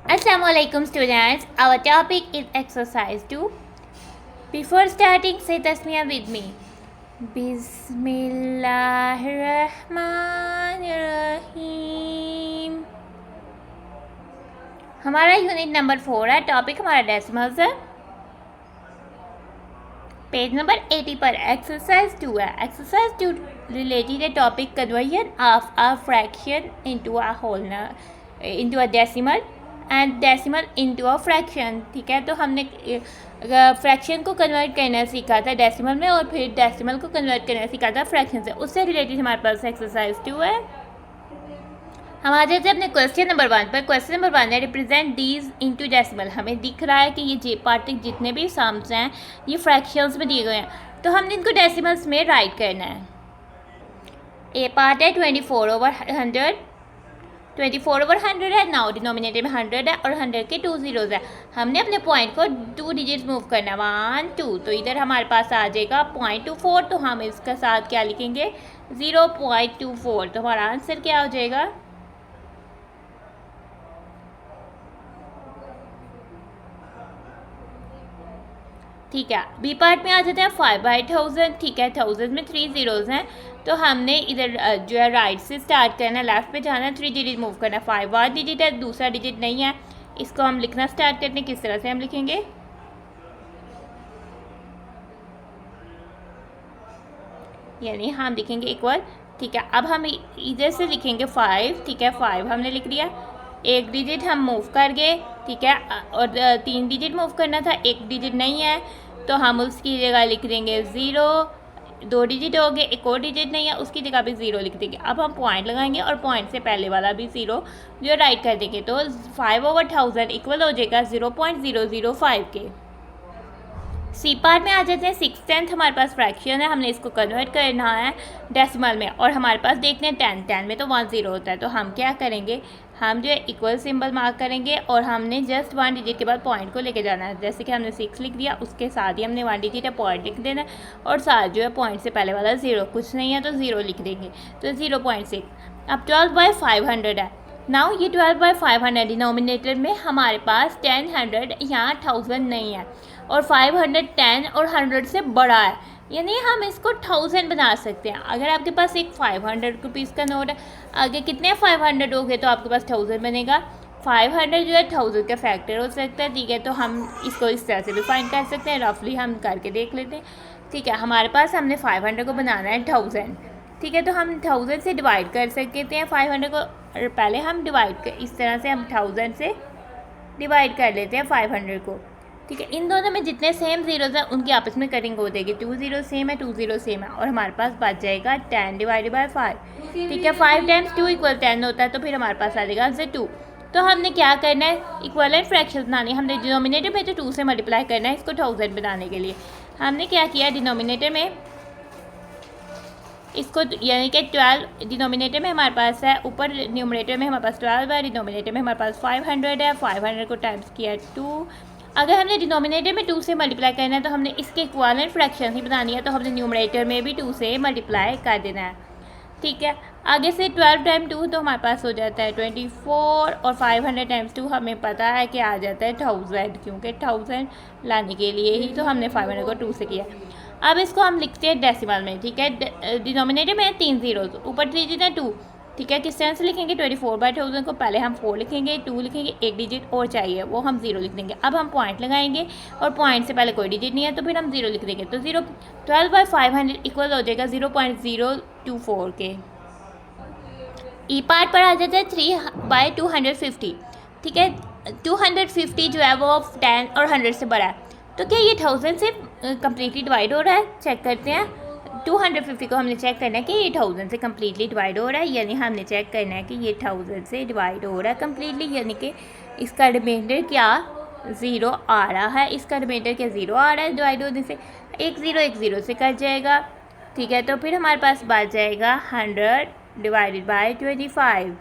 Assalamualaikum students. Our topic is exercise 2. Before starting, say tasmiyah with me. Bismillahirrahmanirrahim. हमारा unit number 4 है. Topic हमारा decimals है. Page number 80 पर exercise 2 है. Exercise 2 related है topic conversion of a fraction into a whole into a decimal and decimal into a fraction. ठीक है, तो हमने फ्रैक्शन को कन्वर्ट करना सीखा था डेसिमल में और फिर डेसिमल को कन्वर्ट करना सीखा था फ्रैक्शन से. उससे रिलेटेड हमारे पास एक्सरसाइज 2 है. हम आ जाते हैं अपने क्वेश्चन नंबर 1 पर. क्वेश्चन नंबर 1 है रिप्रेजेंट दीज इनटू डेसिमल. हमें दिख रहा है कि ये पार्टिक जितने भी सम्स हैं ये फ्रैक्शंस में दिए गए हैं, तो हमने इनको डेसिमल्स में राइट करना है. ए पार्ट है 24/100. 24/100 है. नाउ डिनोमिनेटर में 100 है और 100 के 2 ज़ीरोज़ है. हमने अपने पॉइंट को 2 डिजिट्स मूव करना है, 1 2. तो इधर हमारे पास आ जाएगा 0.24. तो हम इसका साथ क्या लिखेंगे 0.24. तो हमारा आंसर क्या हो जाएगा ठीक है. बी पार्ट में आ जाते हैं 5/1000. ठीक है, 1000 में 3 ज़ीरोज़ हैं, तो हमने इधर जो है राइट से स्टार्ट करना है, लेफ़्ट पे जाना है, 3 डिजिट मूव करना है. 5 1 डिजिट है, दूसरा डिजिट नहीं है. इसको हम लिखना स्टार्ट करते हैं. किस तरह से हम लिखेंगे, यानी हम लिखेंगे इक्वल. ठीक है, अब हम इधर से लिखेंगे 5. ठीक है, 5 हमने लिख लिया. एक डिजिट हम मूव कर गए. ठीक है, और 3 डिजिट मूव करना था, एक डिजिट नहीं है, तो हम उसकी जगह लिख देंगे 0. 2 डिजिट हो गए, एक और डिजिट नहीं है, उसकी जगह भी 0 लिख देंगे. अब हम पॉइंट लगाएंगे और पॉइंट से पहले वाला भी 0 जो राइट कर देंगे. तो 5/1000 इक्वल हो जाएगा 0.005 के. सी पार्ट में आ जाते हैं 6/10. हमारे पास फ्रैक्शन है, हमने इसको कन्वर्ट करना है डेसिमल में, और हमारे पास देखते हैं 10 में तो 1 0 होता है. तो हम क्या करेंगे, हम जो है इक्वल सिंबल मार्क करेंगे और हमने जस्ट 1 डिजिट के बाद पॉइंट को लेके जाना है. जैसे कि हमने 6 लिख दिया, उसके साथ ही हमने 1 डिजिट है पॉइंट लिख देना है, और साथ जो है पॉइंट से पहले वाला 0 कुछ नहीं है तो 0 लिख देंगे. तो 0.6. अब 12/500 है. नाउ ये 12/500 डिनोमिनेटर में हमारे पास 10 100 यहाँ 1000 नहीं है, और 500 10 और 100 से बड़ा है, यानी हम इसको 1000 बना सकते हैं. अगर आपके पास एक 500 रुपीज़ का नोट है, आगे कितने 500 हो गए तो आपके पास 1000 बनेगा. 500 जो है 1000 का फैक्टर हो सकता है. ठीक है, तो हम इसको इस तरह से भी फाइंड कर सकते हैं. रफली हम करके देख लेते हैं. ठीक है, हमारे पास हमने 500 को बनाना है 1000. ठीक है, तो हम 1000 से डिवाइड कर सकते हैं 500 को. पहले हम डिवाइड कर इस तरह से हम 1000 से डिवाइड कर लेते हैं 500 को. ठीक है, इन दोनों में जितने सेम ज़ीरोज़ हैं उनकी आपस में कटिंग हो जाएगी. 2 0 सेम है, 2 0 सेम है, और हमारे पास बच जाएगा 10 डिवाइडेड बाय 5. ठीक है, 5 टाइम्स 2 इक्वल 10 होता है, तो फिर हमारे पास आ जाएगा आंसर 2. तो हमने क्या करना है, इक्वलेंट फ्रैक्शन बनानी है. हमने डिनोमिनेटर में तो 2 से मल्टीप्लाई करना है इसको 1000 बनाने के लिए. हमने क्या किया, डिनोमिनेटर में इसको यानी कि 12 डिनोमिनेटर में हमारे पास है, ऊपर न्यूमरेटर में हमारे पास 12 है, डिनोमिनेटर में हमारे पास 500 है. 500 को टाइम्स किया 2. अगर हमने डिनोमिनेटर में 2 से मल्टीप्लाई करना है तो हमने इसके इक्विवेलेंट फ्रैक्शन ही बनानी है, तो हमने न्यूमरेटर में भी 2 से मल्टीप्लाई कर देना है. ठीक है, आगे से 12 टाइम 2 तो हमारे पास हो जाता है 24, और 500 टाइम्स 2 हमें पता है कि आ जाता है 1000, क्योंकि 1000 लाने के लिए ही तो हमने 500 को 2 से किया. अब इसको हम लिखते हैं डेसिमल में. ठीक है, डिनोमिनेटर में 3 ज़ीरोज़, ऊपर 3 डिजिट है 2. ठीक है, किस तरह से लिखेंगे, 24/1000 को पहले हम 4 लिखेंगे, 2 लिखेंगे, एक डिजिट और चाहिए वो हम 0 लिख देंगे. अब हम पॉइंट लगाएंगे और पॉइंट से पहले कोई डिजिट नहीं है तो फिर हम 0 लिख देंगे. तो 12/500 इक्वल हो जाएगा 0.024 के. ई पार्ट पर आ जाता है 3/250. ठीक है, 250 जो है वो 10 और 100 से बड़ा है, तो क्या ये 1000 से कम्प्लीटली डिवाइड हो रहा है. चेक करते हैं. 250 को हमने चेक करना है कि ये 1000 से कम्प्लीटली डिवाइड हो रहा है, यानी हमने चेक करना है कि ये 1000 से डिवाइड हो रहा है कम्प्लीटली, यानी कि इसका रिमाइंडर क्या 0 आ रहा है. इसका रिमाइंडर क्या 0 आ रहा है डिवाइड होने से. एक 0 से कट जाएगा. ठीक है, तो फिर हमारे पास बच जाएगा 100 डिवाइडेड बाय 25.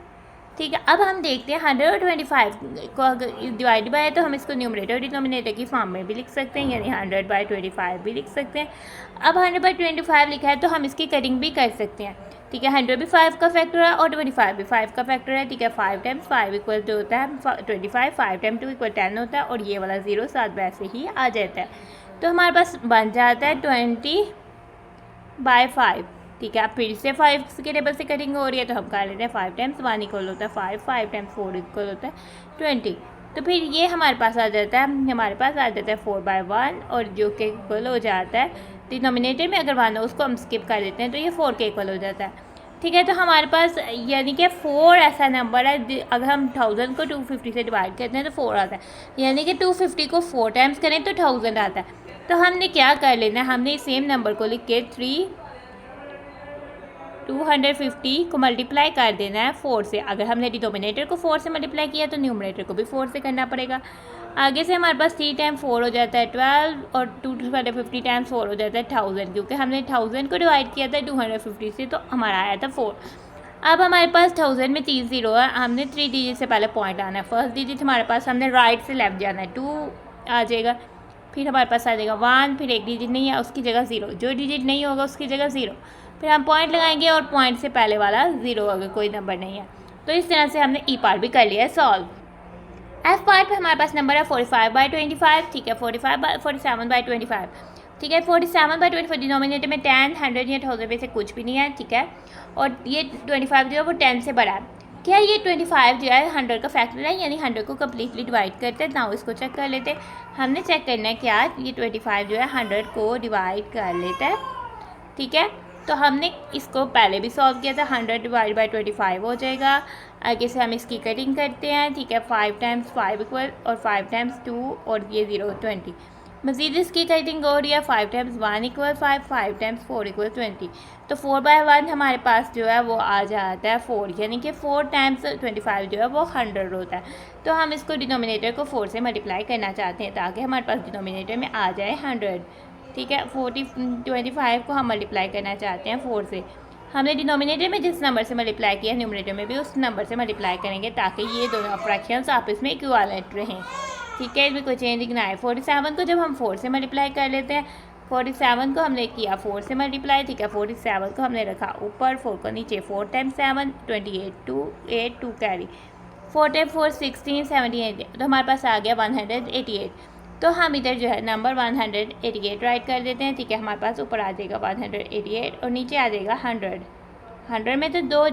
ठीक है, अब हम देखते हैं 100 और 25 को अगर डिवाइड बाय है तो हम इसको न्यूमरेटर और डिनोमिनेटर की फॉर्म में भी लिख सकते हैं, यानी 100/25 भी लिख सकते हैं. अब 100/25 लिखा है तो हम इसकी कटिंग भी कर सकते हैं. ठीक है। 100 भी 5 का फैक्टर है और 25 भी 5 का फैक्टर है, ठीक है। 5 टाइम्स 5 इक्वल जो होता है 25, 5 टाइम 2 इक्वल 10 होता है और ये वाला 0 साथ वैसे ही आ जाता है। तो हमारे पास बन जाता है 20/5, ठीक है। आप फिर से 5 के टेबल से कटिंग हो रही है तो हम कर लेते हैं 5 टाइम्स 1 इक्वल होता है 5, 5 टाइम्स 4 इक्वल होता है 20। तो फिर ये हमारे पास आ जाता है 4/1 और जो कि इक्वल हो जाता है डिनोमिनेटर में अगर 1 हो उसको हम स्किप कर देते हैं तो ये 4 के इक्वल हो जाता है, ठीक है। तो हमारे पास यानी कि 4 ऐसा नंबर है, अगर हम 1000 को 250 से डिवाइड करते हैं तो 4 आता है, यानी कि 250 को 4 टाइम्स करें तो 1000 आता है। तो हमने क्या कर लेना है, हमने सेम नंबर को लिख के 250 को मल्टीप्लाई कर देना है 4 से। अगर हमने डिनोमिनेटर को 4 से मल्टीप्लाई किया तो न्यूमरेटर को भी 4 से करना पड़ेगा। आगे से हमारे पास 3 टाइम 4 हो जाता है 12 और 250 टाइम्स 4 हो जाता है 1000, क्योंकि हमने 1000 को डिवाइड किया था 250 से तो हमारा आया था 4। अब हमारे पास 1000 में 3 0 है, हमने 3 डिजिट से पहले पॉइंट आना है। फर्स्ट डिजिट हमारे पास हमने राइट से लेफ्ट जाना है, 2 आ जाएगा, फिर हमारे पास आ जाएगा 1, फिर एक डिजिट नहीं है उसकी जगह 0, जो डिजिट नहीं होगा उसकी जगह 0, फिर हम पॉइंट लगाएंगे और पॉइंट से पहले वाला 0 अगर कोई नंबर नहीं है। तो इस तरह से हमने ई पार्ट भी कर लिया है सॉल्व। एफ पार्ट पे हमारे पास नंबर है 45/25, ठीक है। 47/25, ठीक है। 47/25 डिनोमिनेटर में 10, 100 या 1000 में से कुछ भी नहीं है, ठीक है। और ये 25 जो है वो 10 से बड़ा है। क्या ये 25 जो है 100 का फैक्टर है, यानी 100 को कम्प्लीटली डिवाइड करते हैं ना, इसको चेक कर लेते हैं। हमने चेक करना है क्या ये 25 जो है 100 को डिवाइड कर लेता है, ठीक है। तो हमने इसको पहले भी सॉल्व किया था, 100 डिवाइड बाई 25 हो जाएगा। आगे से हम इसकी कटिंग करते हैं, ठीक है। 5 टाइम्स 5 इक्वल और 5 टाइम्स 2 और ये 0 20। मज़ीद इसकी कटिंग हो रही है 5 टाइम्स 1 इक्वल 5, 5 टाइम्स 4 इक्वल 20। तो 4/1 हमारे पास जो है वो आ जाता है 4, यानी कि 4 टाइम्स 25 जो है वो 100 होता है। तो हम इसको डिनोमिनेटर को 4 से मल्टीप्लाई करना चाहते हैं ताकि हमारे पास डिनोमिनेटर में आ जाए 100, ठीक है। 25 को हम मल्टीप्लाई करना चाहते हैं 4 से। हमने डिनोमिनेटर में जिस नंबर से मल्टीप्लाई किया न्यूमरेटर में भी उस नंबर से मल्टीप्लाई करेंगे ताकि ये दोनों फ्रैक्शंस आपस में इक्विवेलेंट रहें, ठीक है। इसमें कोई चेंजिंग ना है। 47 को जब हम 4 से मल्टीप्लाई कर लेते हैं, 47 को हमने किया 4 से मल्टीप्लाई, ठीक है। 47 को हमने रखा ऊपर, 4 को नीचे, 4 टाइम्स 7 28, 2 8 2 कैरी, 4 टाइम 4 16 78, तो हमारे पास आ गया 188। तो हम इधर जो है नंबर 188 राइट कर देते हैं, ठीक है। हमारे पास ऊपर आ जाएगा 188 और नीचे आ जाएगा 100। 100 में तो दो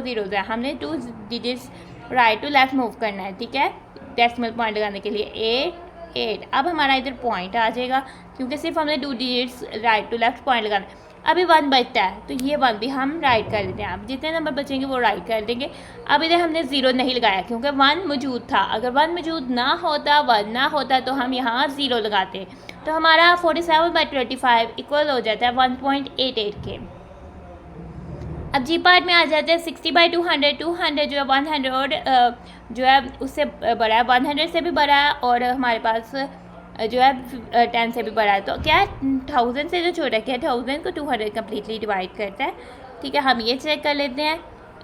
जीरोज़ है, हमने 2 digits right to left move करना है, ठीक है, डेसिमल पॉइंट लगाने के लिए 8 8। अब हमारा इधर पॉइंट आ जाएगा क्योंकि सिर्फ हमने 2 digits right to left point लगाना है। अभी 1 बचता है तो ये 1 भी हम राइट कर देते हैं। अब जितने नंबर बचेंगे वो राइट कर देंगे। अब इधर हमने 0 नहीं लगाया क्योंकि 1 मौजूद था, अगर 1 मौजूद ना होता, 1 ना होता तो हम यहाँ 0 लगाते। तो हमारा 47/25 इक्वल हो जाता है 1.88 के। अब जी पार्ट में आ जाते हैं 60/200, 200 जो है 100 जो है उससे बड़ा है, 100 से भी बड़ा है और हमारे पास जो है 10 से भी बड़ा है। तो क्या है 1000 से जो छोटा है, क्या 1000 को 200 कम्प्लीटली डिवाइड करता है, ठीक है। हम ये चेक कर लेते हैं।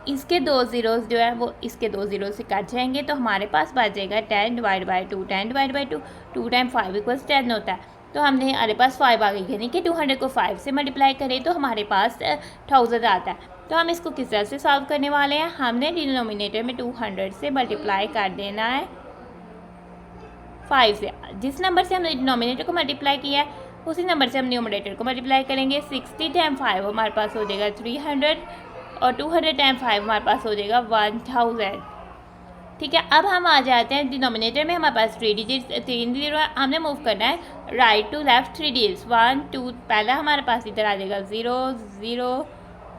इसके 2 ज़ीरोज़ जो है वो इसके 2 ज़ीरो से कट जाएंगे तो हमारे पास बच जाएगा 10 divide by 2, 10 divide by 2, 2 time 5 equals 10 होता है। तो हमने हमारे पास 5 आ गई, यानी कि 200 को 5 से मल्टीप्लाई करें तो हमारे पास 1000 आता है। तो हम इसको किस तरह से सॉल्व करने वाले हैं, हमने डिनोमिनेटर में 200 से मल्टीप्लाई कर देना है 5 से। जिस नंबर से हमने डिनोमिनेटर को मल्टीप्लाई किया है उसी नंबर से हम न्यूमरेटर को मल्टीप्लाई करेंगे। 60 टाइम 5 हमारे पास हो जाएगा 300 और 200 टाइम 5 हमारे पास हो जाएगा 1000, ठीक है। अब हम आ जाते हैं डिनोमिनेटर में, हमारे पास 3 डिजिट्स 3 0 है, हमने मूव करना है राइट टू लेफ्ट 3 डिजिट्स 1 2, पहला हमारे पास इधर आ जाएगा 0 0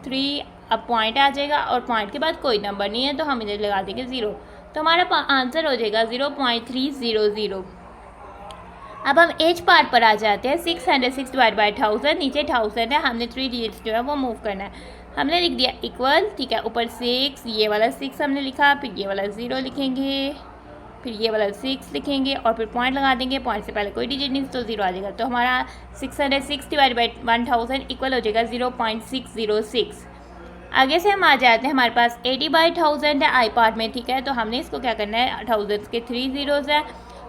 3, अब पॉइंट आ जाएगा और पॉइंट के बाद कोई नंबर नहीं है तो हम इधर लगा देंगे 0, तो हमारा आंसर हो जाएगा 0.300। अब हम एज पार्ट पर आ जाते हैं। 606 डिवाइड बाई 1000, नीचे 1000 है, हमने 3 डिजिट्स जो है वो मूव करना है। हमने लिख दिया इक्वल, ठीक है, ऊपर 6, ये वाला 6 हमने लिखा, फिर ये वाला 0 लिखेंगे, फिर ये वाला 6 लिखेंगे और फिर पॉइंट लगा देंगे। पॉइंट से पहले कोई डिजिट नहीं तो 0 आ जाएगा। तो हमारा 606 डिवाइड बाई 1000 इक्वल हो जाएगा 0.606। आगे से हम आ जाते हैं, हमारे पास 80/1000 है आई पार्ट में, ठीक है। तो हमने इसको क्या करना है, 1000 के 3 ज़ीरोज़ हैं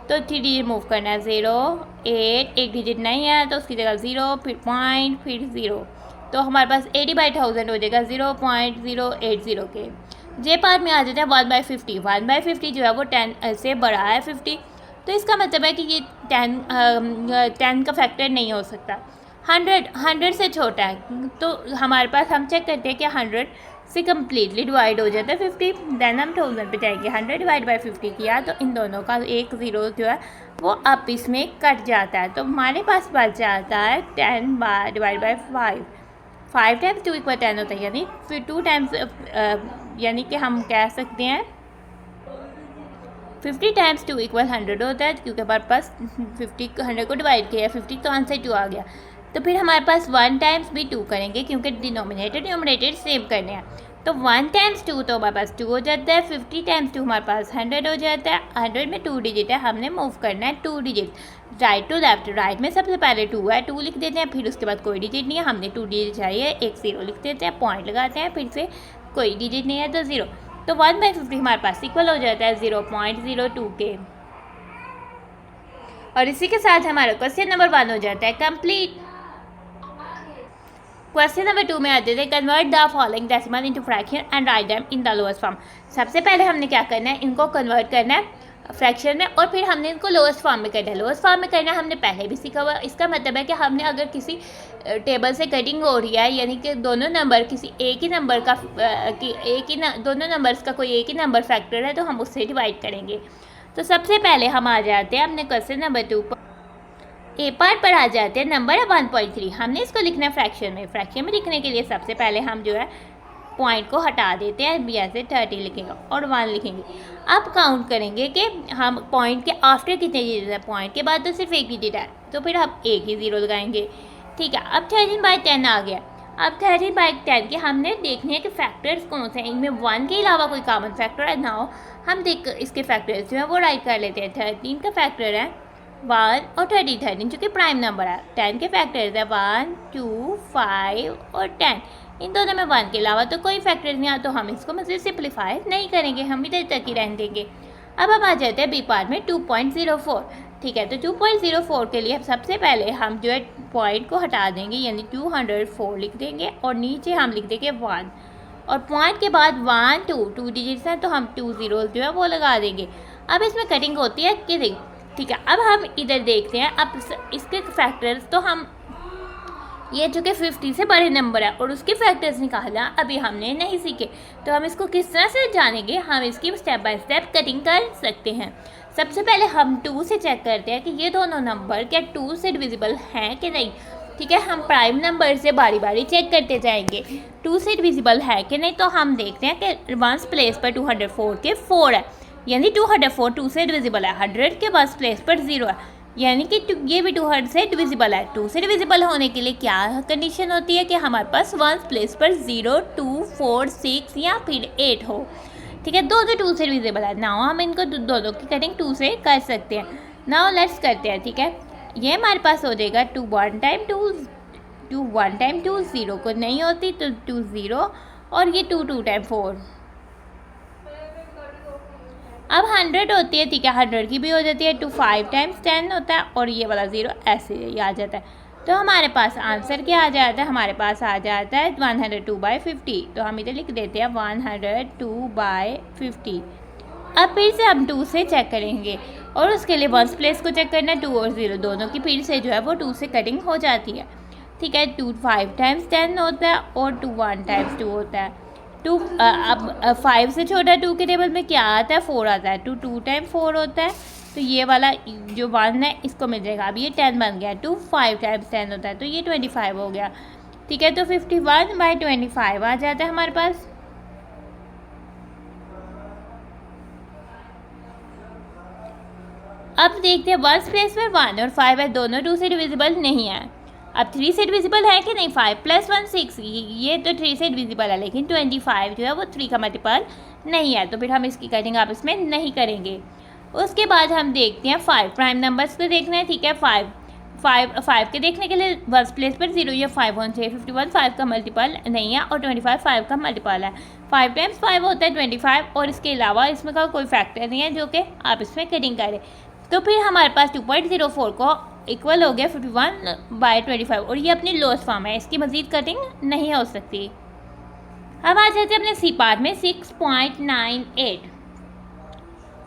तो 3 डिजिट मूव करना है, 0 8, एक डिजिट नहीं है तो उसकी जगह 0, फिर पॉइंट, फिर 0, तो हमारे पास 80/1000 हो जाएगा 0.080 के। जे पार्ट में आ जाता है 1/50। 1/50 जो है वो 10 से बड़ा है 50, तो इसका मतलब है कि ये 10 का फैक्टर नहीं हो सकता। 100 से छोटा है, तो हमारे पास हम चेक करते हैं कि 100 से कम्प्लीटली डिवाइड हो जाता है 50, देन हम 1000 पे जाएंगे। 100/50 किया तो इन दोनों का एक ज़ीरो जो है वो अब इसमें कट जाता है, तो हमारे पास बच जाता है 10/5। 5 टाइम्स 2 = 10 होता है, यानी फिर 2 टाइम्स यानी कि हम कह सकते हैं 50 टाइम्स 2 = 100 होता है, क्योंकि हमारे पास 50 100 को डिवाइड किया 50 तो आंसर 2 आ गया। तो फिर हमारे पास 1 टाइम्स भी 2 करेंगे, क्योंकि डिनोमिनेटर न्यूमरेटर सेम करने हैं। तो 1 टाइम्स 2 तो हमारे पास 2 हो जाता है। 50 टाइम्स 2 हमारे पास 100 हो जाता है। 100 में 2 डिजिट है, हमने मूव करना है 2 digit right to left. Right में सबसे पहले 2 है, 2 लिख देते हैं, फिर उसके बाद कोई डिजिट नहीं है, हमने 2 डिजिट चाहिए, एक 0 लिख देते हैं, पॉइंट लगाते हैं, फिर से कोई डिजिट नहीं है तो 0। तो 1/50 हमारे पास इक्वल हो जाता है 0.02 के। और इसी के साथ हमारा क्वेश्चन नंबर 1 हो जाता है कंप्लीट। क्वेश्चन नंबर 2 में आते थे convert the following decimal into fraction and write them in the lowest form. सबसे पहले हमने क्या करना है, इनको कन्वर्ट करना है फ्रैक्शन में, और फिर हमने इनको लोएस्ट फॉर्म में करना है। लोएस्ट फॉर्म में करना हमने पहले भी सीखा हुआ। इसका मतलब है कि हमने अगर किसी टेबल से कटिंग हो रही है, यानी कि दोनों नंबर किसी एक ही नंबर का दोनों नंबर्स का कोई एक ही नंबर फैक्टर है, तो हम उससे डिवाइड करेंगे। तो सबसे पहले हम आ जाते हैं अपने क्वेश्चन नंबर 2 पर। ए पार्ट पर आ जाते हैं, नंबर है 1.3। हमने इसको लिखना है फ्रैक्शन में। फ्रैक्शन में लिखने के लिए सबसे पहले हम जो है पॉइंट को हटा देते हैं, जैसे 30 लिखेंगे और 1 लिखेंगे। अब काउंट करेंगे कि हम पॉइंट के आफ्टर कितने डिजिट है। पॉइंट के बाद तो सिर्फ एक डिजिट है, तो फिर हम एक ही 0 लगाएंगे। ठीक है, अब 13/10 आ गया। अब 13/10 के हमने देखने हैं कि फैक्टर्स कौन से हैं, इनमें 1 के अलावा कोई कॉमन फैक्टर है ना हो। हम देख इसके फैक्टर्स जो है वो राइट कर लेते हैं। 13 का फैक्टर है 1 और 30। 13 चूँकि प्राइम नंबर है। 10 के फैक्टर्स है 1, 2, 5 और 10। इन दोनों में 1 के अलावा तो कोई फैक्टर नहीं है, तो हम इसको मतलब सिंप्लीफाई नहीं करेंगे, हम इधर तक ही रहने देंगे। अब हम आ जाते हैं बी पार्ट में 2.04। ठीक है, तो 2.04 के लिए सबसे पहले हम जो है पॉइंट को हटा देंगे, यानी 204 लिख देंगे और नीचे हम लिख देंगे 1, और पॉइंट के बाद 1 2 डिजिट्स हैं, तो हम 2 ज़ीरो जो है वो लगा देंगे। अब इसमें कटिंग होती है कि ठीक है, अब हम इधर देखते हैं। अब इसके फैक्टर्स तो हम ये चूँकि 50 से बड़े नंबर है और उसके फैक्टर्स निकालना अभी हमने नहीं सीखे, तो हम इसको किस तरह से जानेंगे, हम इसकी स्टेप बाय स्टेप कटिंग कर सकते हैं। सबसे पहले हम 2 से चेक करते हैं कि ये दोनों नंबर क्या 2 से डिविजिबल हैं कि नहीं। ठीक है, हम प्राइम नंबर से बारी बारी चेक करते जाएंगे 2 से डिविजिबल है कि नहीं। तो हम देखते हैं कि 1 प्लेस पर 204 के 4 है, यानी 204 2 से डिविजिबल है। 100 के 1 प्लेस पर 0 है, यानी कि ये भी 200 से डिविजिबल है। 2 से डिविजिबल होने के लिए क्या कंडीशन होती है कि हमारे पास 1 प्लेस पर 0, 2, 4, 6 या फिर 8 हो। ठीक है, दो 2 से डिविजिबल है। नाउ हम इनको दोनों की कटिंग 2 से कर सकते हैं। नाउ लेट्स करते हैं। ठीक है, ये हमारे पास हो जाएगा 2 1 टाइम 2 0 को नहीं होती तो 2 0, और ये 2 2 टाइम 4। अब 100 होती है। ठीक है, 100 की भी हो जाती है। 2 5 टाइम्स 10 होता है, और ये वाला 0 ऐसे ही आ जाता है। तो हमारे पास आंसर क्या आ जाता है, हमारे पास आ जाता है 102/50। तो हम इधर लिख देते हैं 102/50। अब फिर से हम 2 से चेक करेंगे, और उसके लिए 1 प्लेस को चेक करना है। 2 और 0 दोनों की फिर से जो है वो 2 से कटिंग हो जाती है। ठीक है, 2 5 टाइम्स 10 होता है, और 2 1 टाइम्स 2 होता है। 2 अब 5 से छोटा 2 के टेबल में क्या आता है, 4 आता है। 2 2 टाइम 4 होता है, तो ये वाला जो 1 है इसको मिल जाएगा। अब ये 10 बन गया। 2 5 टाइम्स 10 होता है, तो ये 25 हो गया। ठीक है, तो 51/25 आ जाता है हमारे पास। अब देखते हैं 1 प्लेस में 1 और 5 है, दोनों 2 से डिविजिबल नहीं है। अब 3 से डिविजिबल है कि नहीं, 5 + 1 6, ये तो 3 से डिविजिबल है, लेकिन 25 जो है वो 3 का मल्टीपल नहीं है, तो फिर हम इसकी कटिंग आपस में नहीं करेंगे। उसके बाद हम देखते हैं 5 प्राइम नंबर्स को देखना है। ठीक है, 5 के देखने के लिए 1 प्लेस पर 0, ये 5 1 6 51 5 का मल्टीपल नहीं है, और 25 5 का मल्टीपल है। 5 टाइम्स 5 होता है 25, और इसके अलावा इसमें का कोई फैक्टर नहीं है जो कि आप इसमें कटिंग करें। तो फिर हमारे पास 2.04 को इक्वल हो गया 51/25 और ये अपनी लोएस्ट फॉर्म है, इसकी मज़ीद कटिंग नहीं हो सकती। अब आ जाते हैं अपने सी पार्ट में 6.98,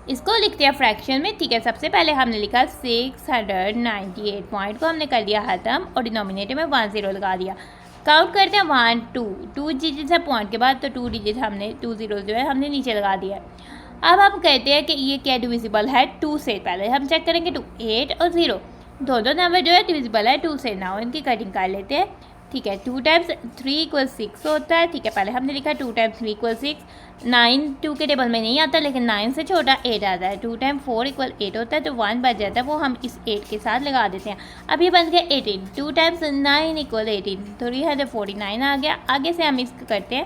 इसको लिखते हैं फ्रैक्शन में। ठीक है, सबसे पहले हमने लिखा 698 पॉइंट को हमने कर दिया ख़त्म और डिनोमिनेटर में 10 लगा दिया। काउंट करते हैं 1 2 डिजिट है पॉइंट के बाद, तो 2 डिजिट हमने 2 0 जो है हमने नीचे लगा दिया। अब हम कहते हैं कि ये क्या डिविजिबल है 2 से। पहले हम चेक करेंगे 2 8 और 0 दोनों नंबर जो है डिविजिबल है 2 से। नाउ इनकी कटिंग कर लेते हैं। ठीक है, 2 टाइम्स 3 = 6 होता है। ठीक है, पहले हमने लिखा 2 टाइम्स 3 = 6। 9 2 के टेबल में नहीं आता, लेकिन 9 से छोटा 8 आता है। 2 टाइम्स 4 = 8 होता है, तो 1 बच जाता है, वो हम इस 8 के साथ लगा देते हैं। अब ये बन गया 18। 2 टाइम्स 9 = 18, 349 आ गया। आगे से हम इसको करते हैं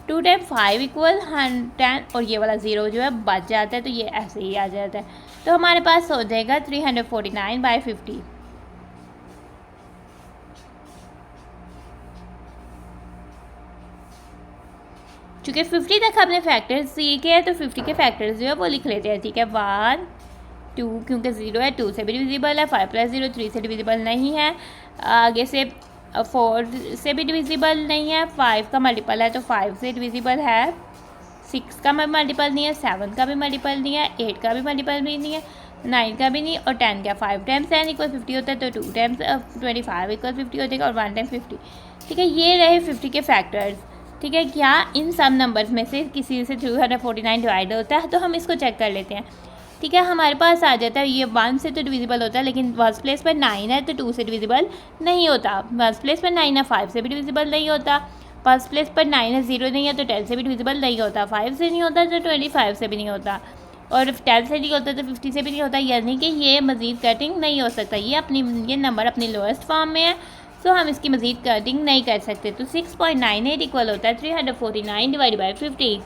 2 टाइम्स 5 = 110 और ये वाला 0 जो है बच जाता है, तो ये ऐसे ही आ जाता है। तो हमारे पास हो जाएगा 349/50। चूँकि 50 तक हमने फैक्टर्स सीखे हैं, तो 50 के फैक्टर्स जो है वो लिख लेते हैं। ठीक है, 1 2 क्योंकि 0 है 2 से भी डिविजिबल है, 5 + 0 3 से डिविजिबल नहीं है, आगे से 4 से भी डिविजिबल नहीं है, 5 का मल्टीपल है तो 5 से डिविजिबल है, 6 का भी मल्टीपल नहीं है, 7 का भी मल्टीपल नहीं है, 8 का भी मल्टीपल भी नहीं है, 9 का भी नहीं, और 10 का 5 टाइम्स 10 = 50 होता है, तो 2 टाइम्स 25 = 50 हो जाएगा और 1 टाइम 50। ठीक है, ये रहे 50 के फैक्टर्स। ठीक है, क्या इन सब नंबर्स में से किसी से 349 डिवाइड होता है? तो हम इसको चेक कर लेते हैं। ठीक है, हमारे पास आ जाता है ये 1 से तो डिविजिबल होता है, लेकिन फर्स्ट प्लेस पर 9 है तो 2 से डिविजिबल नहीं होता। फर्स्ट प्लेस पर 9 है, 5 से भी डिविजिबल नहीं होता। फर्स्ट प्लेस पर 9 है, 0 नहीं है तो 10 से भी डिविजिबल नहीं होता। 5 से नहीं होता तो 25 से भी नहीं होता, और 10 से नहीं होता तो 50 से भी नहीं होता। यानी कि ये मज़ीद कटिंग नहीं हो सकता, ये नंबर अपनी लोएस्ट फॉर्म में है, तो हम इसकी मज़ीद कटिंग नहीं कर सकते। तो 6.98 इक्वल होता है 349/50।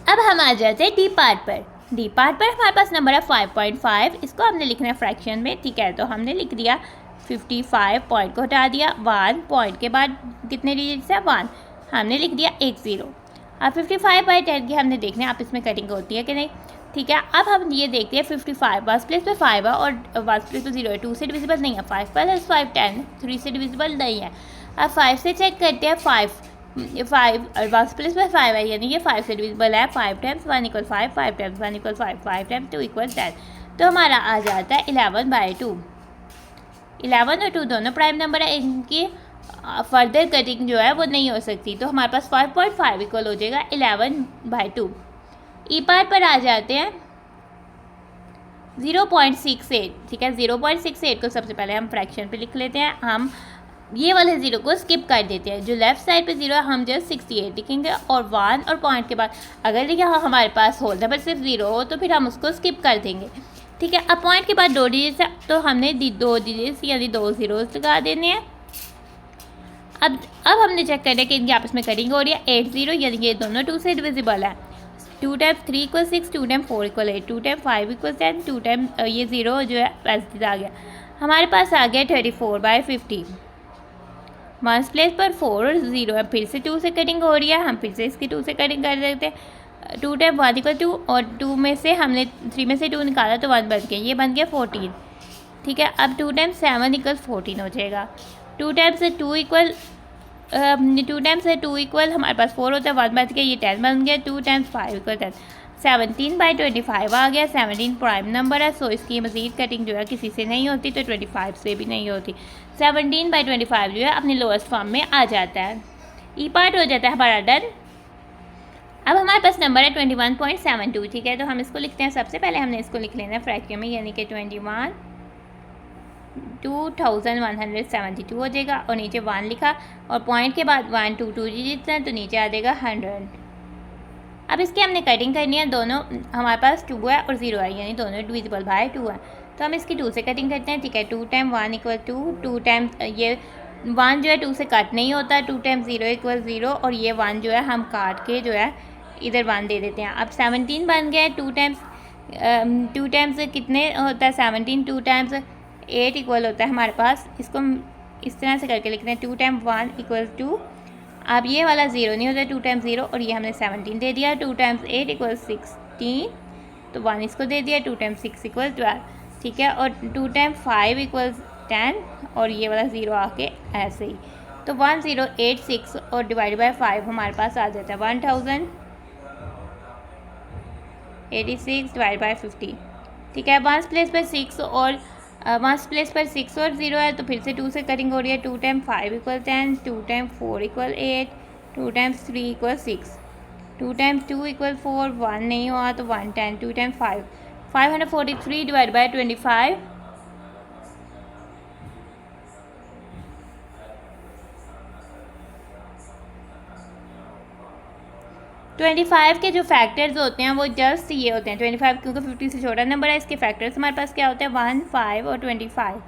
अब हम आ जाते हैं डी पार्ट पर। डी पार्ट पर हमारे पास नंबर है 5.5, इसको हमने लिखना है फ्रैक्शन में। ठीक है, तो हमने लिख दिया 55 पॉइंट को हटा दिया, 1 पॉइंट के बाद कितने डिजिट्स है 1, हमने लिख दिया 1 0। अब 55/10 की हमने देखना है आप इसमें कटिंग होती है कि नहीं। ठीक है, अब हम ये देखते हैं 55 फर्स्ट प्लेस पे 5 है और फर्स्ट प्लेस पे 0 है, 2 से डिविजिबल नहीं है, 5 + 5 10, 3 से डिविजिबल नहीं है। अब 5 से चेक करते हैं, 5 और फर्स्ट प्लेस पे 5 है, यानी कि 5 से डिविजिबल है। 5 टाइम्स 1 = 5, 5 टाइम्स 1 = 5, 5 टाइम्स 2 = 10, तो हमारा आ जाता है 11/2। 11 और 2 दोनों प्राइम नंबर है, इनकी फर्दर कटिंग जो है वो नहीं हो सकती, तो हमारे पास 5.5 इक्वल हो जाएगा 11/2। ई पार्ट पर आ जाते हैं 0.68। ठीक है, 0.68 को सबसे पहले हम फ्रैक्शन पे लिख लेते हैं। हम ये वाले 0 को स्किप कर देते हैं, जो लेफ्ट साइड पे 0 है हम जस्ट 68 लिखेंगे, और 1 और पॉइंट के बाद अगर यहाँ हमारे पास होल नंबर सिर्फ 0 हो तो फिर हम उसको स्किप कर देंगे। ठीक है, अब पॉइंट के बाद 2 डिजिट्स है तो हमने 2 डिजिट्स यानी 2 zeros लगा देने हैं। अब हमने चेक करें कि इनके आपस में कटिंग हो रही है 8 0, यानी ये दोनों 2 से डिविजिबल है। 2 टाइम्स 3 = 6, 2 टाइम्स 4 = 8, 2 टाइम्स 5 = 10, 2 टाइम्स ये 0 जो है वैसे आ गया। हमारे पास आ गया 34/50। वन प्लेस पर 4 और 0 है, फिर से 2 से कटिंग हो रही है, हम फिर से इसकी 2 से कटिंग कर देते हैं। 2 टाइम्स 1 = 2 और 2 में से हमने 3 में से 2 निकाला तो 1 बन गया, ये बन गया 14। ठीक है, अब 2 टाइम्स 7 = 14 हो जाएगा। 2 टाइम्स 2 इक्वल हमारे पास 4 होता है, 1 बच गया, ये 10 बन गया। 2 टाइम्स 5 = 10, 17/25 आ गया। 17 प्राइम नंबर है, सो इसकी मज़ीद कटिंग जो है किसी से नहीं होती, तो 25 से भी नहीं होती। 17/25 जो है अपनी लोएस्ट फॉर्म में आ जाता है। ई पार्ट हो जाता है हमारा डन। अब हमारे पास नंबर है 21.72। ठीक है, तो हम इसको लिखते हैं। सबसे पहले हमने इसको लिख लेना है फ्रैक्शन में, यानी कि 21,172 हो जाएगा, और नीचे 1 लिखा और पॉइंट के बाद 1 2 2 डिजिट्स हैं, तो नीचे आ जाएगा 100। अब इसकी हमने कटिंग करनी है, दोनों हमारे पास 2 है और 0 है, यानी दोनों डिविजिबल बाय 2 है, तो हम इसकी 2 से कटिंग करते हैं। ठीक है, 2 टाइम्स 1 = 2, 2 टाइम्स ये 1 जो है 2 से कट नहीं होता, 2 टाइम्स 0 = 0, और ये 1 जो है हम काट के जो है इधर 1 दे देते हैं। अब 17 बन गया। 2 टाइम्स कितने होता है 17, 2 टाइम्स 8 इक्वल होता है हमारे पास। इसको इस तरह से करके लिखते हैं, 2 टाइम्स 1 = 2। अब ये वाला 0 नहीं होता, 2 टाइम्स 0, और ये हमने 17 दे दिया। 2 टाइम्स 8 = 16, तो 1 इसको दे दिया, 2 टाइम्स 6 इक्वल 12, ठीक है। और 2 टाइम्स 5 इक्वल 10 और ये वाला 0 आके ऐसे ही, तो 1086 और डिवाइड बाय 5 हमारे पास आ जाता है 1086 डिवाइड बाय 50, ठीक है। 1 प्लेस पर 6 और 1 प्लेस पर 6 और 0 है, तो फिर से 2 से कटिंग हो रही है। 2 times 5 equal 10, 2 times 4 equal 8, 2 times 3 equal 6, 2 times 2 equal 4, 1 नहीं हुआ तो 110, 2 टाइम्स 5 543 डिवाइड बाय 25, 25 के जो फैक्टर्स होते हैं वो जस्ट ये होते हैं 25, क्योंकि 50 से छोटा नंबर है, इसके फैक्टर्स हमारे पास क्या होते हैं 1, 5 और 25,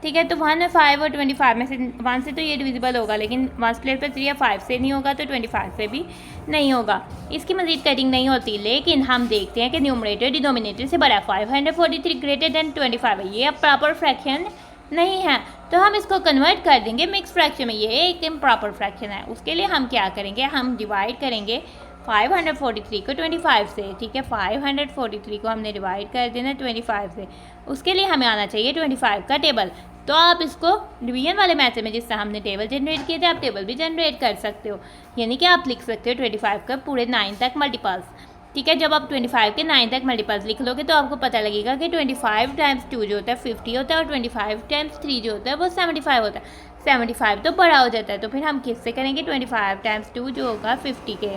ठीक है। तो 1 और 5 और 25 में से 1 से तो ये डिविजिबल होगा, लेकिन 1 प्लेस पर 3 या 5 से नहीं होगा, तो 25 से भी नहीं होगा। इसकी मजीद कटिंग नहीं होती, लेकिन हम देखते हैं कि न्यूमरेटर डिनोमिनेटर से बड़ा 543 ग्रेटर देन 25 है, ये अब प्रॉपर फ्रैक्शन नहीं है, तो हम इसको कन्वर्ट कर देंगे मिक्स फ्रैक्शन में। ये एक इम्प्रॉपर फ्रैक्शन है, उसके लिए हम क्या करेंगे, हम डिवाइड करेंगे 543 को 25 से, ठीक है। 543 को हमने डिवाइड कर देना 25 से, उसके लिए हमें आना चाहिए 25 का टेबल। तो आप इसको डिवीजन वाले मैथड में जिस तरह हमने टेबल जनरेट किए थे, आप टेबल भी जनरेट कर सकते हो, यानी कि आप लिख सकते हो 25 का पूरे 9 तक मल्टीपल्स, ठीक है। जब आप 25 के 9 तक मल्टीपल्स लिख लोगे तो आपको पता लगेगा कि 25 टाइम्स 2 जो होता है 50 होता है, और 25 टाइम्स 3 जो होता है वो 75 होता है। 75 तो बड़ा हो जाता है, तो फिर हम किससे करेंगे, 25 टाइम्स 2 जो होगा 50 के।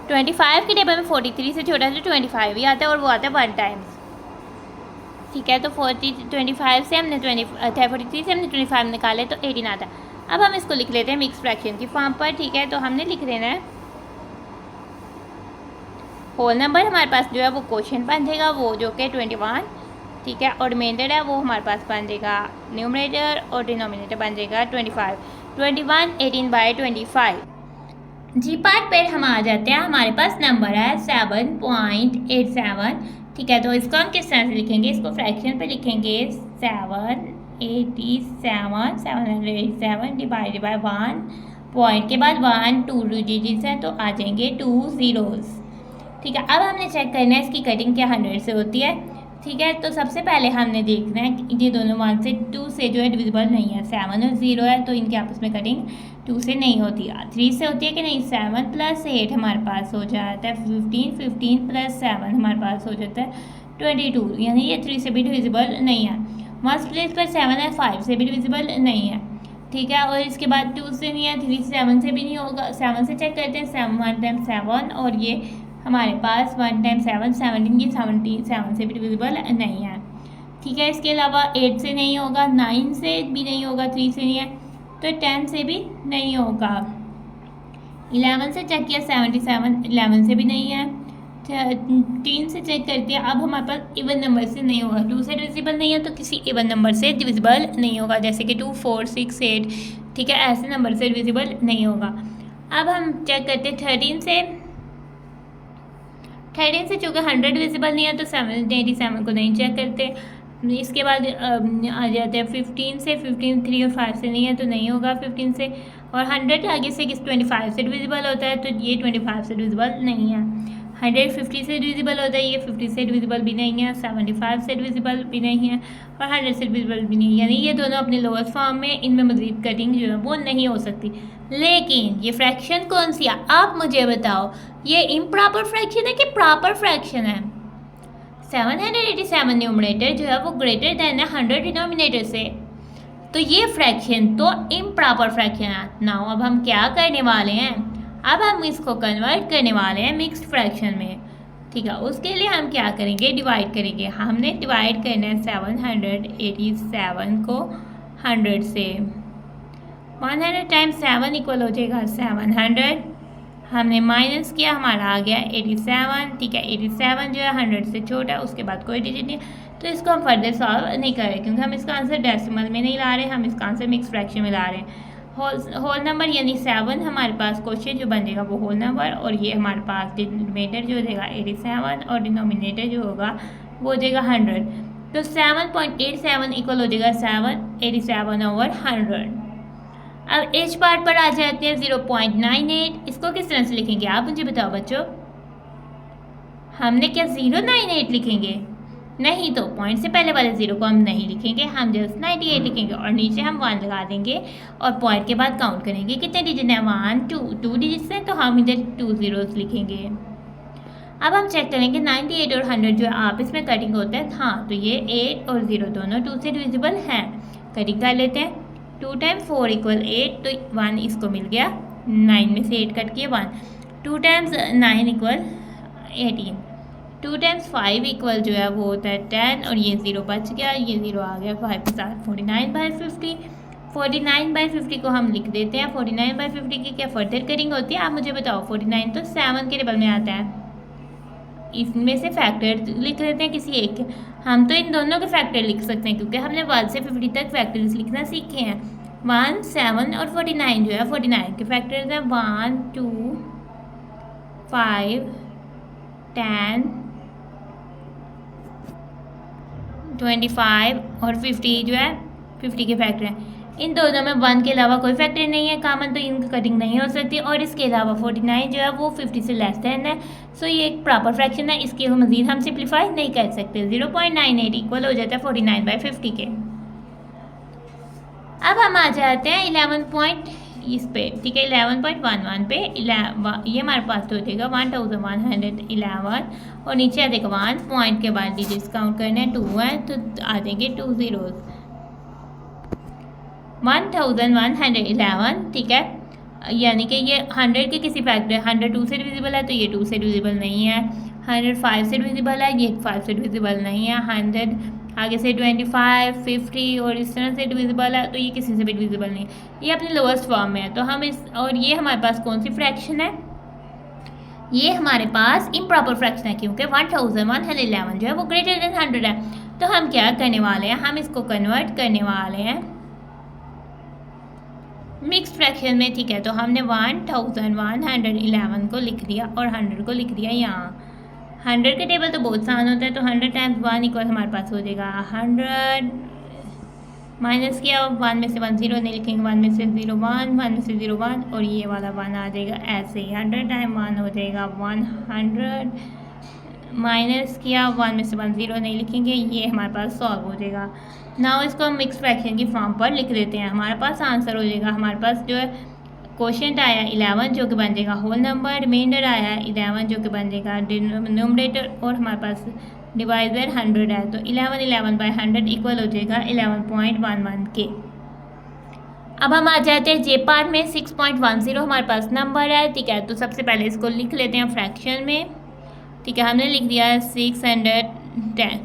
25 के टेबल में 43 से छोटा तो 25 ही आता है, और वो आता है 1 टाइम्स, ठीक है। तो 25 से हमने 43 से हमने 25 निकाले तो 18 आता है। अब हम इसको लिख लेते हैं मिक्स फ्रैक्शन की फॉर्म पर, ठीक है। तो हमने लिख देना है होल नंबर हमारे पास जो है वो क्वोशिएंट बन जाएगा, वो जो कि 21, ठीक है। और रिमाइंडर है वो हमारे पास बन जाएगा न्यूमरेटर, और डिनोमिनेटर बन जाएगा 25। 21 18/25। जी पार्ट पर हम आ जाते हैं, हमारे पास नंबर है 7.87, ठीक है। तो इसको हम किस तरह से लिखेंगे, इसको फ्रैक्शन पे लिखेंगे 787 डिवाइडेड बाय 1, पॉइंट के बाद 1 2 डिजिट्स हैं तो आ जाएंगे 2 zeros, ठीक है। अब हमने चेक करना है इसकी कटिंग क्या 100 से होती है, ठीक है। तो सबसे पहले हमने देखना है कि ये दोनों 1 से 2 से जो है डिविजिबल नहीं है, 7 और 0 है, तो इनके आपस में कटिंग 2 से नहीं होती है। 3 से होती है कि नहीं, 7 + 8 हमारे पास हो जाता है 15, 15 + 7 हमारे पास हो जाता है 22, यानी ये 3 से भी डिविजिबल नहीं है। 1 प्लेस पर 7 है, 5 से भी डिविजिबल नहीं है, ठीक है। और इसके बाद 2 से नहीं है, 3 7 से भी नहीं होगा। 7 से चेक करते हैं, 1 टाइम्स 7 और ये हमारे पास 1 टाइम्स 7 17, ये 7 से भी डिविजिबल नहीं है, ठीक है। इसके अलावा 8 से नहीं होगा, 9 से भी नहीं होगा, 3 से नहीं है, तो 10 से भी नहीं होगा। 11 से चेक किया 77, 11 से भी नहीं है। 3 से चेक करते हैं, अब हमारे पास इवन नंबर से नहीं होगा, 2 से डिविजिबल नहीं है तो किसी इवन नंबर से डिविजिबल नहीं होगा, जैसे कि 2 4 6 8, ठीक है, ऐसे नंबर से डिविजिबल नहीं होगा। अब हम चेक करते हैं 13 से चूँकि 100 डिविजिबल नहीं है तो 87 को नहीं चेक करते। इसके बाद आ जाते हैं 15 से, 15 3 और 5 से नहीं है तो नहीं होगा 15 से, और 100 आगे से 25 से डिविजिबल होता है तो ये 25 से डिविजिबल नहीं है। 100 50 से डिविजिबल होता है, ये 50 से डिविजिबल भी नहीं है, 75 से डिविजिबल भी नहीं है, और 100 से डिविजिबल भी नहीं है, यानी ये दोनों अपने लोअर फॉर्म में, इनमें मजीद कटिंग जो है वो नहीं हो सकती। लेकिन ये फ्रैक्शन कौन सी है, आप मुझे बताओ, ये इम्प्रॉपर फ्रैक्शन है कि प्रॉपर फ्रैक्शन है। 787 न्यूमरेटर जो है वो ग्रेटर देन है 100 डिनोमिनेटर से, तो ये फ्रैक्शन तो इम्प्रॉपर फ्रैक्शन है। नाउ अब हम क्या करने वाले हैं, अब हम इसको कन्वर्ट करने वाले हैं मिक्स्ड फ्रैक्शन में, ठीक है। उसके लिए हम क्या करेंगे, डिवाइड करेंगे। हमने डिवाइड करना है 787 को 100 से, 100 टाइम्स 7 इक्वल हो जाएगा 700, हमने माइनस किया, हमारा आ गया 87, ठीक है। 87 जो है 100 से छोटा है, उसके बाद कोई डिजिट नहीं, तो इसको हम फर्दर सॉल्व नहीं कर रहे, क्योंकि हम इसका आंसर डेसिमल में नहीं ला रहे, हम इसका आंसर मिक्स फ्रैक्शन में ला रहे हैं। होल नंबर यानी 7 हमारे पास क्वेश्चन जो बनेगा वो होल नंबर, और ये हमारे पास डिनोमिनेटर जो हो जाएगा 87 और डिनोमिनेटर जो होगा वो हो जाएगा 100, तो 7.87 इक्वल हो जाएगा 787/100। अब एच पार्ट पर आ जाते हैं 0.98, इसको किस तरह से लिखेंगे आप मुझे बताओ बच्चों। हमने क्या 098 लिखेंगे? नहीं, तो पॉइंट से पहले वाले 0 को हम नहीं लिखेंगे, हम जस्ट 98 लिखेंगे और नीचे हम 1 लगा देंगे और पॉइंट के बाद काउंट करेंगे कितने डिजिट हैं, 1 2 डिजिट्स हैं, तो हम इधर 2 zeros लिखेंगे। अब हम चेक करेंगे 98 और 100 जो आपस में कटिंग होता है। हाँ, तो ये 8 और 0 दोनों 2 से डिविजिबल हैं। कटिंग कर लेते हैं। 2 times 4 = 8, तो 1 इसको मिल गया, 9 में से 8 कट किए 1। 2 times 9 = 18। 2 times 5 = जो है वो होता है 10 और ये 0 बच गया, ये 0 आ गया 5 के साथ, 49/50। 49/50 को हम लिख देते हैं। 49/50 की क्या फर्दर कटिंग होती है, आप मुझे बताओ। 49 तो 7 के टेबल में आता है, इसमें से फैक्टर लिख लेते हैं किसी एक के। हम तो इन दोनों के फैक्टर लिख सकते हैं क्योंकि हमने 1 से 50 तक फैक्टर्स लिखना सीखे हैं। 1 7 और 49 जो है 49 के फैक्टर्स हैं 1 2 5 10 25 और 50 जो है 50 के फैक्टर हैं। इन दोनों में 1 के अलावा कोई फैक्टर नहीं है कॉमन, तो इनकी कटिंग नहीं हो सकती। और इसके अलावा 49 जो है वो 50 से लेस देन है, सो ये एक प्रॉपर फ्रैक्शन है, इसके मज़ीद हम सिंप्लीफाई नहीं कर सकते। 0.98 इक्वल हो जाता है 49/50 के। अब हम आ जाते हैं 11 इस पे, ठीक है, 11.11 पे। ये हमारे पास तो हो जाएगा 1111 और नीचे आ जाएगा 1 पॉइंट के बाद डिजिट्स काउंट करने हैं, 2 है तो आ जाएंगे 2 zeros। 1111, ठीक है, यानी कि ये 100 के किसी फैक्टर, 100 2 से डिविजिबल है तो ये 2 से डिविजिबल नहीं है। 100 5 से डिविजिबल है, ये 5 से डिविजिबल नहीं है। 100 आगे से 25 50 और इस तरह से डिविजिबल है, तो ये किसी से भी डिविजिबल नहीं है, ये अपने लोएस्ट फॉर्म में है। तो हम इस, और ये हमारे पास कौन सी फ्रैक्शन है, ये हमारे पास इम्प्रॉपर फ्रैक्शन है क्योंकि 1111 जो है वो ग्रेटर देन 100 है। तो हम क्या करने वाले हैं, हम इसको कन्वर्ट करने वाले हैं मिक्स फ्रैक्शन में, ठीक है। तो हमने 1111 को लिख दिया और 100 को लिख दिया यहाँ। 100 के टेबल तो बहुत आसान होता है, तो 100 times 1 इक्वल हमारे पास हो जाएगा 100 माइनस किया, 1 में से 1 0 नहीं लिखेंगे, 1 में से 0 1, 1 में से 0 1 और ये वाला 1 आ जाएगा ऐसे ही। 100 times 1 हो जाएगा 100, माइनस किया, 1 में से 1 0 नहीं लिखेंगे, ये हमारे पास सॉल्व हो जाएगा। नाउ इसको हम मिक्स फ्रैक्शन की फॉर्म पर लिख देते हैं, हमारे पास आंसर हो जाएगा। हमारे पास जो है क्वोशिएंट आया 11 जो कि बन जाएगा होल नंबर, रिमाइंडर आया 11 जो कि बन जाएगा डिनोमिनेटर और हमारे पास डिवाइजर 100 है। तो 11/100 इक्वल हो जाएगा 11.11 के। अब हम आ जाते हैं जे पार्ट में। 6.10 हमारे पास नंबर है, ठीक है। तो सबसे पहले इसको लिख लेते हैं फ्रैक्शन में, ठीक है। हमने लिख दिया 610।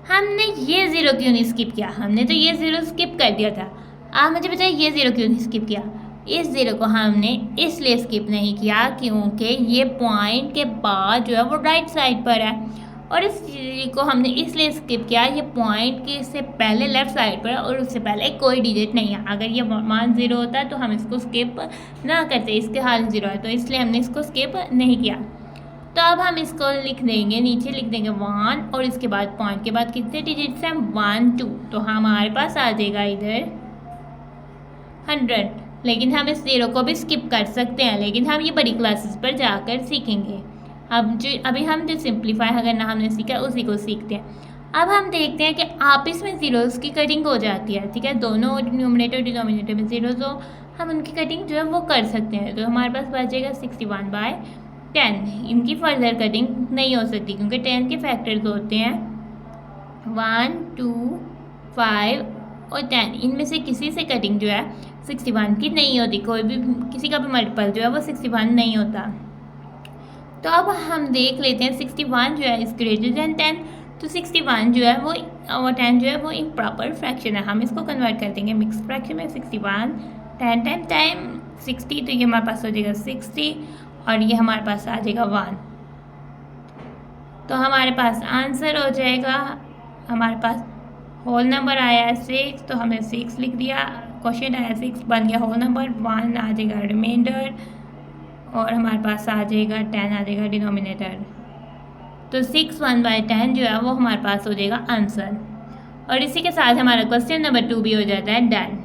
हमने ये 0 क्यों नहीं स्किप किया, हमने तो ये 0 स्किप कर दिया था। आप मुझे बताइए ये 0 क्यों नहीं स्किप किया। इस 0 को हमने इसलिए स्किप नहीं किया क्योंकि ये पॉइंट के बाद जो है वो राइट साइड पर है, और इस 0 को हमने इसलिए स्किप किया, ये पॉइंट के से पहले लेफ्ट साइड पर है और उससे पहले कोई डिजिट नहीं है। अगर ये मान 0 होता तो हम इसको स्किप ना करते, इसके हाल 0 है तो इसलिए हमने इसको स्किप नहीं किया। तो अब हम इसको लिख देंगे, नीचे लिख देंगे 1 और इसके बाद पॉइंट के बाद कितने डिजिट्स हैं 1 2, तो हमारे पास आ जाएगा इधर 100। लेकिन हम इस 0 को भी स्किप कर सकते हैं, लेकिन हम ये बड़ी क्लासेस पर जाकर सीखेंगे। अभी हम जो सिंप्लीफाई करना हमने सीखा उसी को सीखते हैं। अब हम देखते हैं कि आपस में ज़ीरोज़ की कटिंग हो जाती है, ठीक है। दोनों न्यूमरेटर डिनोमिनेटर में ज़ीरोज़ हो, हम उनकी कटिंग जो है वो कर सकते हैं। तो हमारे पास बचेगा 61/10। इनकी फर्दर कटिंग नहीं हो सकती क्योंकि 10 के फैक्टर्स होते हैं 1 2 5 और 10। इनमें से किसी से कटिंग जो है 61 की नहीं होती, कोई भी किसी का भी मल्टीपल जो है वो 61 नहीं होता। तो अब हम देख लेते हैं 61 जो है इज ग्रेटर देन 10, तो 61 जो है वो और 10 जो है वो इम्प्रॉपर फ्रैक्शन है। हम इसको कन्वर्ट कर देंगे मिक्स फ्रैक्शन में। 61 10 टाइम 60, तो ये हमारे पास हो जाएगा 60 और ये हमारे पास आ जाएगा 1। तो हमारे पास आंसर हो जाएगा, हमारे पास होल नंबर आया है 6, तो हमने 6 लिख दिया। क्वेश्चन आया 6 बन गया होल नंबर, 1 आ जाएगा रिमाइंडर और हमारे पास आ जाएगा 10 आ जाएगा डिनोमिनेटर। तो 61/10 जो है वो हमारे पास हो जाएगा आंसर। और इसी के साथ हमारा क्वेश्चन नंबर 2 भी हो जाता है डन।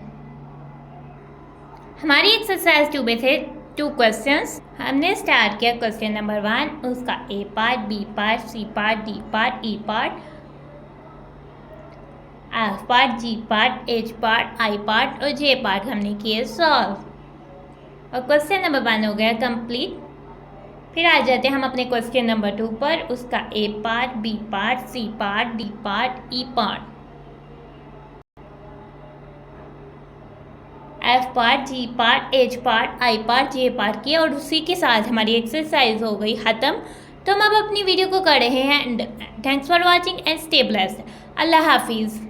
हमारी एक्सरसाइज 2 में थे 2 क्वेश्चंस। हमने स्टार्ट किया क्वेश्चन नंबर 1, उसका A part, B part, C part, D part, E part, F part, G part, H part, I part और जे पार्ट हमने किए सॉल्व, और क्वेश्चन नंबर 1 हो गया कंप्लीट। फिर आ जाते हैं हम अपने क्वेश्चन नंबर 2 पर, उसका A part, B part, C part, D part, E part, F part, G part, H part, I part, J part किया, और उसी के साथ हमारी एक्सरसाइज हो गई ख़त्म। तो हम अब अपनी वीडियो को कर रहे हैं। Thanks for watching and stay blessed. अल्लाह हाफिज़।